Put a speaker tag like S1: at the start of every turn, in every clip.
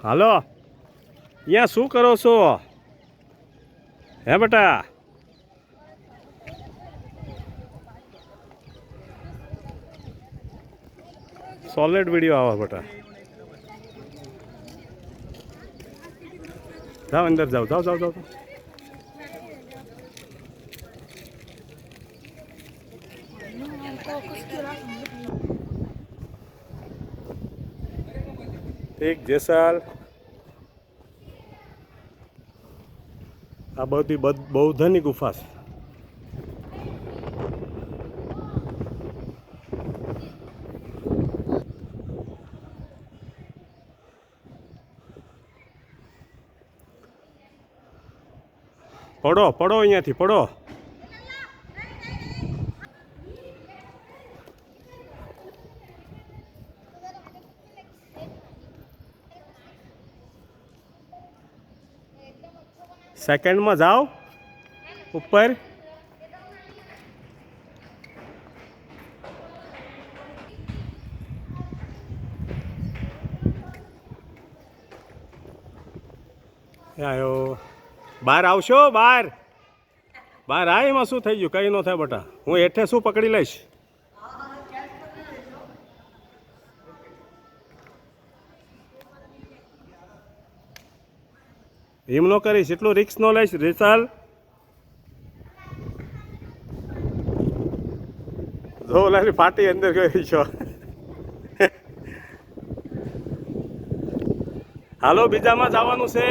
S1: હાલો, અહીંયા શું કરો છો? હે બેટા, સોલિડ વિડીયો આવો બેટા. જાઓ અંદર જાઓ, જાઓ જાઓ જાઓ. એક જેસાલ આ બધી બૌદ્ધની ગુફા છે. પડો પડો અહીંયાથી પડો. સેકન્ડમાં જાઓ ઉપર. આવ્યો બહાર આવશો? બહાર બહાર આ એમાં શું થઈ ગયું? કંઈ ન થાય બેટા, હું હેઠે શું પકડી લઈશ. એમ ન કરીશ, એટલું રિક્સ ન લઈશ. રેસાલ જો ઓલાની પાટી અંદર ગઈ છો. હાલો, બીજામાં જવાનું છે.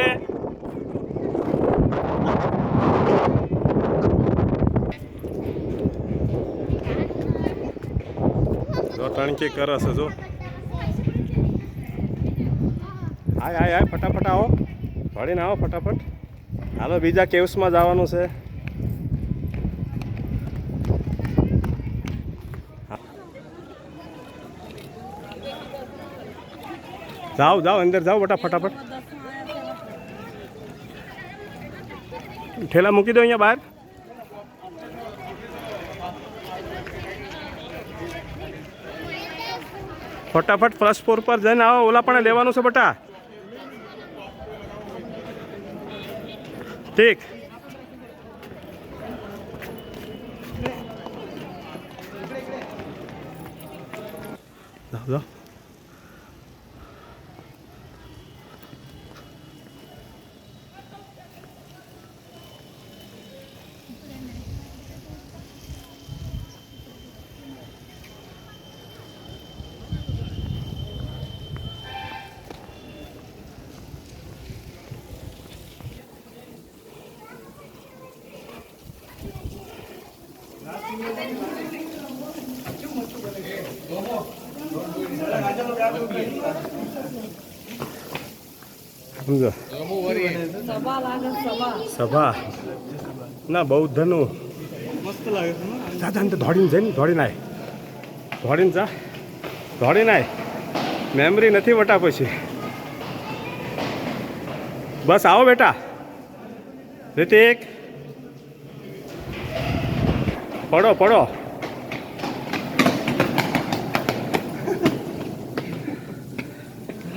S1: જો ટણકી કરે છે. જો હાય હાય હાય, ફટાફટ આવો, ભળીને આવો ફટાફટ. હાલો, બીજા કેવ્સમાં જવાનું છે. જાઓ જાઓ અંદર જાઓ બેટા, ફટાફટ. ઠેલા મૂકી દો અહીંયા બહાર. ફટાફટ ફર્સ્ટ ફ્લોર પર જઈને આવો. ઓલા પણ લેવાનું છે બેટા. ઠીક. જાઓ જાઓ. સમજો સભા ના બૌદ્ધનું મસ્ત લાગે છે. દાદા ને દોડીને જઈને દોડીને આય, દોડીને જા, દોડીને આય. મેમરી નથી વટા પછી. બસ આવો બેટા. રિતિક પડો પડો.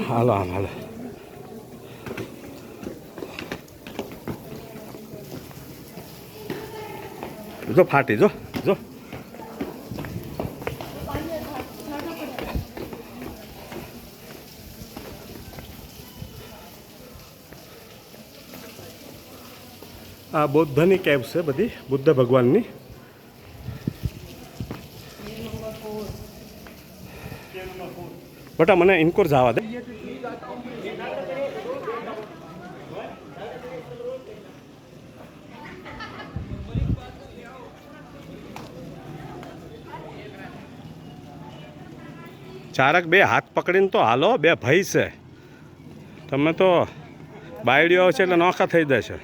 S1: હાલો આમ હાલો. જો ફાટી, જો જો. આ બૌદ્ધની કેવ છે બધી, બુદ્ધ ભગવાનની. બેટા મને ઇન્કોર જવા દે. ચારક બે હાથ પકડીને તો હાલો. બે ભાઈ છે, તમે તો બાયડીઓ આવશે એટલે નોખા થઈ જશે.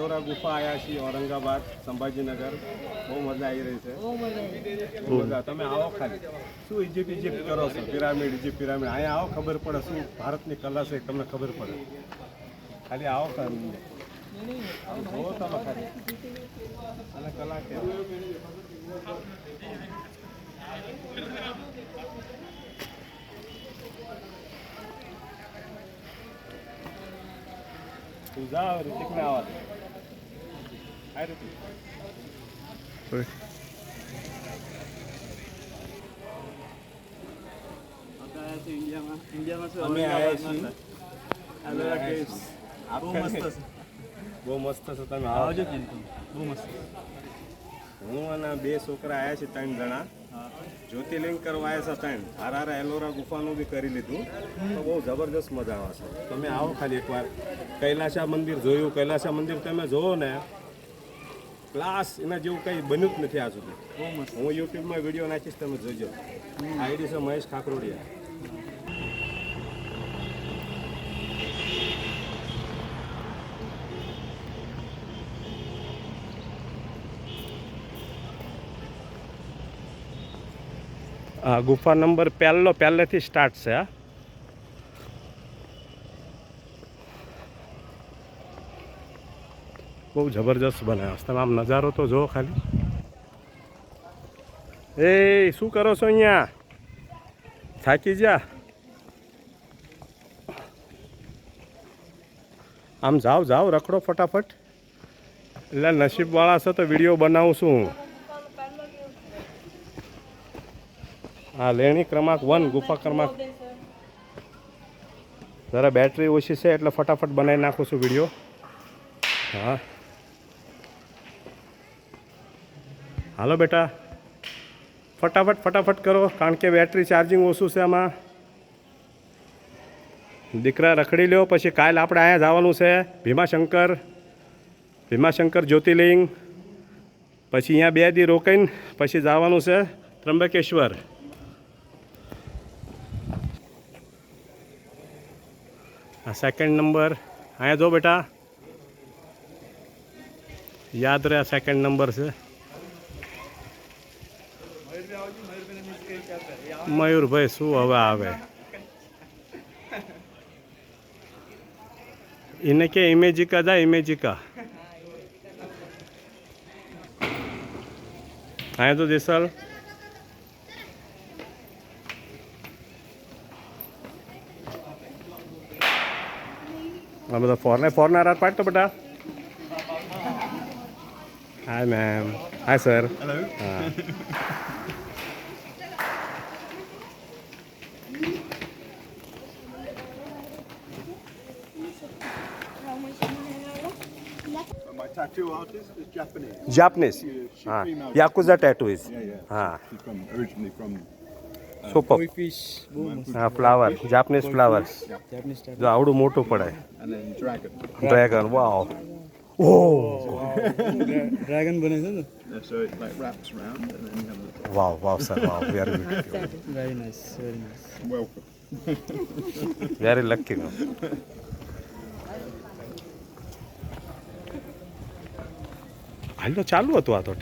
S1: એલોરા ગુફા આવ્યા છીએ ઔરંગાબાદ સંભાજીનગર. બહુ મજા આવી રહી છે. બહુ મજા. તમે આવો ખાલી. શું ઇજિપ્ત કરો છો? પિરામિડ પિરામિડ અહીંયા આવો ખબર પડે શું ભારતની કલા છે તમને ખબર પડે. ખાલી આવો ખાલી જોવો તમે ખાલી અને કલા કે તું જાઓ ઋતિકને આવા દે. હાય ઋતિક. અમે આવ્યા છીએ. બહુ મસ્ત છે. તમે આવજો. બહુ મસ્ત. હું અને 2 છોકરા આવ્યા છે 3 જણા. જ્યોતિર્લિંગ કરવા આવ્યા છે 3. હારા એલોરા ગુફાનું બી કરી લીધું. તો બહુ જબરદસ્ત મજા આવે છે. તમે આવો ખાલી એકવાર. કૈલાસા મંદિર જોયું. કૈલાસા મંદિર તમે જોવો ને ક્લાસ એના જેવું કંઈ બન્યું જ નથી આ સુધી. હું યુટ્યુબમાં વિડીયો નાખીશ તમે જોજો. આઈડી છે મહેશ ખાકરોડિયા. આ ગુફા નંબર પહેલેથી સ્ટાર્ટ છે. બહુ જબરજસ્ત બનાવ્યો. તમે આમ નજારો તો જુઓ ખાલી. એ શું કરો છો અહીંયા? થાકી જા. આમ જાઓ રખડો ફટાફટ. એટલે નસીબવાળા છે તો વિડીયો બનાવું છું. હા લેણી ક્રમાંક 1 ગુફા ક્રમાંક. જરા બેટરી ઓછી છે એટલે ફટાફટ બનાવી નાખું છું વિડીયો. હા હાલો બેટા ફટાફટ કરો કારણ કે બેટરી ચાર્જિંગ ઓછું છે આમાં. દીકરા રખડી લ્યો. પછી કાલે આપણે અહીંયા જવાનું છે ભીમાશંકર જ્યોતિર્લિંગ. પછી અહીંયા 2 દી રોકાઈને પછી જવાનું છે ત્રંબકેશ્વર. આ 2nd નંબર અહીંયા જો બેટા યાદ રહે. 2nd નંબર છે. મયુરભાઈ શું હવે આવે એને કે ઇમેજિકા જા ઇમેજિકા. અહીંયા તો જેસલ આ બધા ફોરનર પાડતો બેટા. હાય મેમ. હાય સર. હા
S2: My tattoo artist is Japanese.
S1: Japanese.
S2: She female.
S1: Yakuza tattoo is.
S2: Yeah. She's originally from.
S1: Super. હા ફ્લાવર જાપનીઝ ફ્લાવર્સ. જો આવડું મોટું પડે.
S2: And then dragon.
S1: Dragon. Wow. ઓ
S3: ડ્રેગન બને છે ને.
S2: So it like wraps around and then you have the
S1: wow sir wow. Very
S3: very nice.
S2: welcome.
S1: Very lucky. હાલ તો ચાલુ હતું આ તો